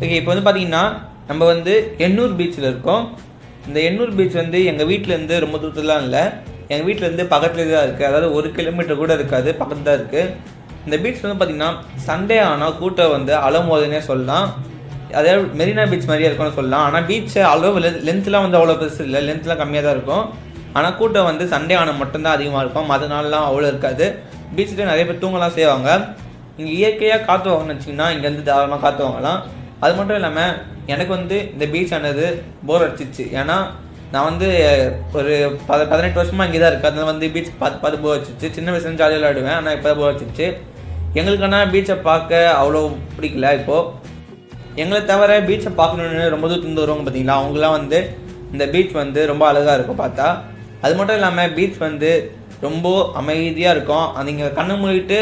Okay, இப்போ வந்து பார்த்தீங்கன்னா நம்ம வந்து எண்ணூர் பீச்சில் இருக்கோம். இந்த எண்ணூர் பீச் வந்து எங்கள் வீட்டிலேருந்து ரொம்ப தூரத்துலாம் இல்லை, எங்கள் வீட்டிலேருந்து பக்கத்துலேயே தான் இருக்குது. அதாவது 1 கிலோமீட்டர் கூட இருக்காது, பக்கத்து தான் இருக்குது. இந்த பீச் வந்து பார்த்திங்கன்னா சண்டே ஆனால் கூட்டம் வந்து அலமோதுன்னே சொல்லலாம். அதாவது மெரினா பீச் மாதிரியே இருக்கும்னு சொல்லலாம். ஆனால் பீச்சை அளவு லென்த்லாம் வந்து அவ்வளோ பெருசு இல்லை, லென்த்லாம் கம்மியாக தான் இருக்கும். ஆனால் கூட்டம் வந்து சண்டே ஆனால் மட்டும்தான் அதிகமாக இருக்கும், மற்ற நாள்லாம் அவ்வளோ இருக்காது. பீச்சில் நிறைய பேர் தூங்கலாம் செய்வாங்க. இங்கே இயற்கையாக காற்று வாங்கணும்னு வச்சிங்கன்னா இங்கேருந்து தாராளமாக காற்று வாங்கலாம். அது மட்டும் இல்லாமல் எனக்கு வந்து இந்த பீச் ஆனது போர் அடிச்சிச்சு. ஏன்னா நான் வந்து ஒரு 18 வருஷமாக இங்கே தான் இருக்குது. அதனால வந்து பீச் பார்த்து போர் அடிச்சிச்சு. சின்ன வயசுல ஜாலியாக விளையாடுவேன், ஆனால் இப்போ தான் போர் அடிச்சிச்சு. எங்களுக்கான பீச்சை பார்க்க அவ்வளோ பிடிக்கல. இப்போது எங்களை தவிர பீச்சை பார்க்கணுன்னு ரொம்ப தூரத்துலேருந்து வருவாங்க பார்த்தீங்களா, அவங்களாம் வந்து இந்த பீச் வந்து ரொம்ப அழகாக இருக்கும் பார்த்தா. அது மட்டும் இல்லாமல் பீச் வந்து ரொம்ப அமைதியாக இருக்கும். நீங்கள் கண்ணு மூடிட்டு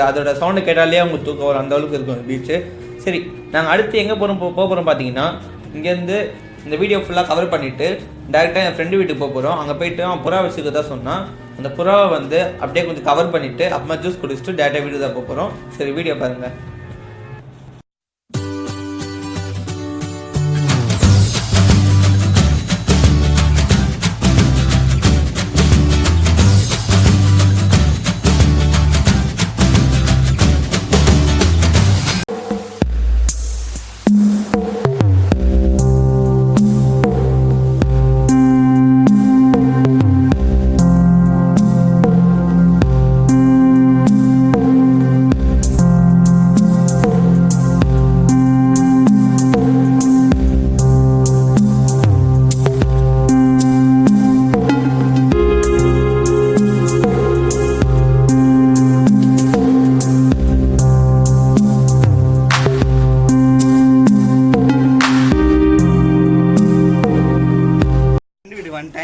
அதோட சவுண்டு கேட்டாலே அவங்க தூக்கம் வரும், அந்தளவுக்கு இருக்கும் பீச்சு. சரி, நாங்கள் அடுத்து எங்கே போக போகிறோம் பார்த்தீங்கன்னா, இங்கேருந்து இந்த வீடியோ ஃபுல்லாக கவர் பண்ணிவிட்டு டேரெக்டாக என் ஃப்ரெண்டு வீட்டுக்கு போக போகிறோம். அங்கே போய்ட்டு அவன் புறா வச்சுக்க தான் சொன்னான். அந்த புறாவை வந்து அப்படியே கொஞ்சம் கவர் பண்ணிவிட்டு அப்புறமா ஜூஸ் குடிச்சிட்டு டேரெக்டாக வீட்டுக்கு தான் போக போகிறோம். சரி, வீடியோ பாருங்கள்.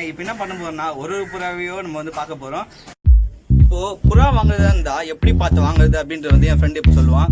இப்போ என்ன பண்ண போறோம்னா ஒரு புறாவையோ நம்ம வந்து பார்க்க போறோம். இப்போ புறா வாங்குறதா இருந்தா எப்படி பார்த்து வாங்குறது அப்படின்றது வந்து என் ஃப்ரெண்ட் இப்போ சொல்லுவான்.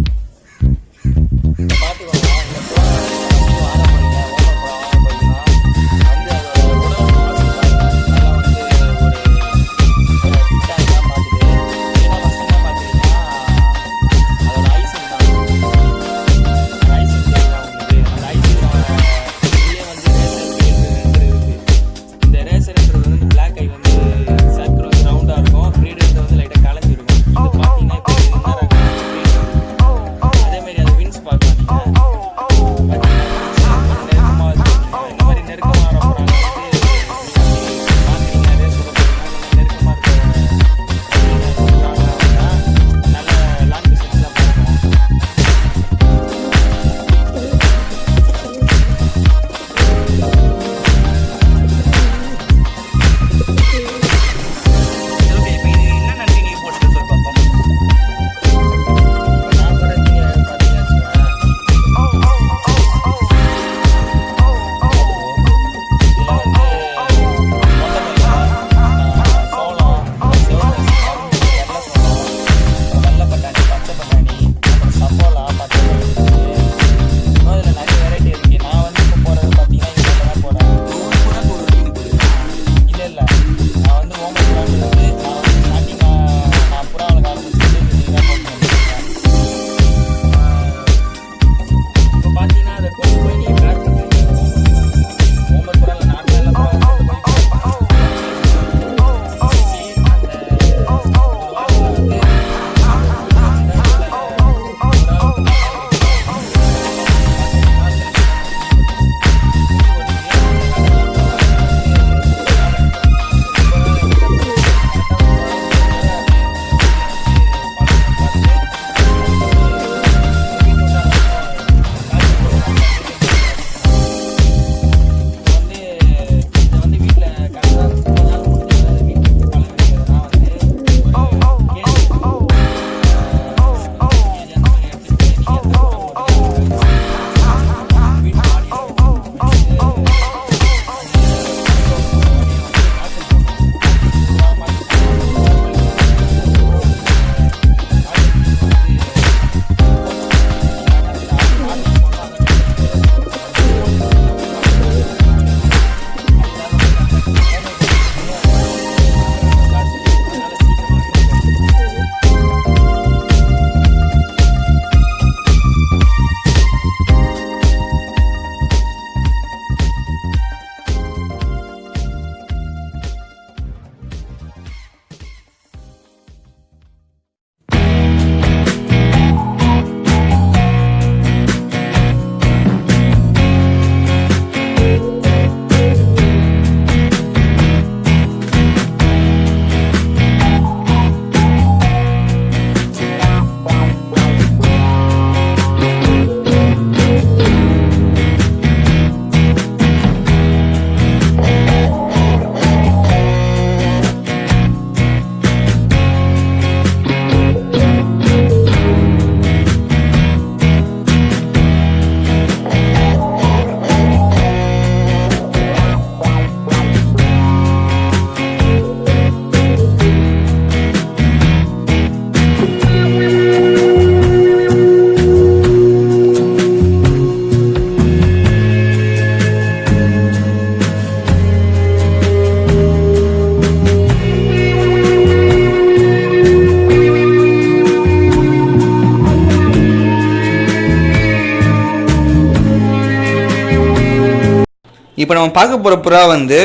இப்போ நம்ம பார்க்க போகிற புறா வந்து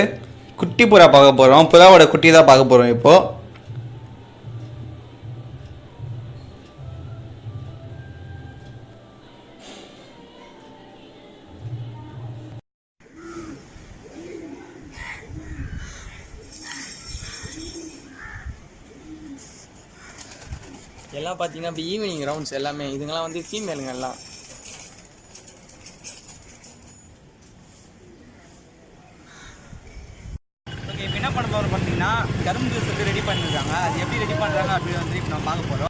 குட்டி புறா பார்க்க போகிறோம். புறாவோட குட்டி தான் பார்க்க போகிறோம் இப்போது. எல்லாம் பார்த்தீங்கன்னா இப்போ ஈவினிங் ரவுண்ட்ஸ் எல்லாமே இதுங்கெல்லாம் வந்து ஃபீமேலுங்க எல்லாம். ஓகே, இப்போ என்ன பண்ண போகிறோம் பார்த்தீங்கன்னா கரும்பு ஜூஸ் வந்து ரெடி பண்ணியிருக்காங்க. அது எப்படி ரெடி பண்ணுறாங்க அப்படின்னு வந்து இப்போ நம்ம பார்க்க போகிறோம்.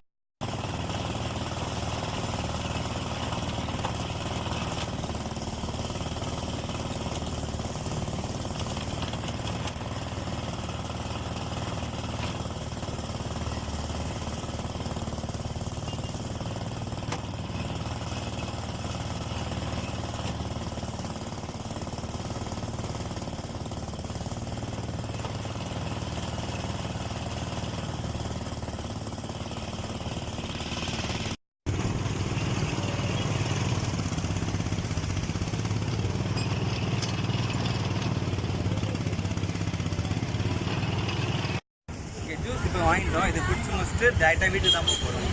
ஜூஸ் இப்போ வாங்கிட்டோம். இது குடிச்சு முடிச்சுட்டு டேரெக்டாக வீட்டுக்கு தான் போக போகிறோம்.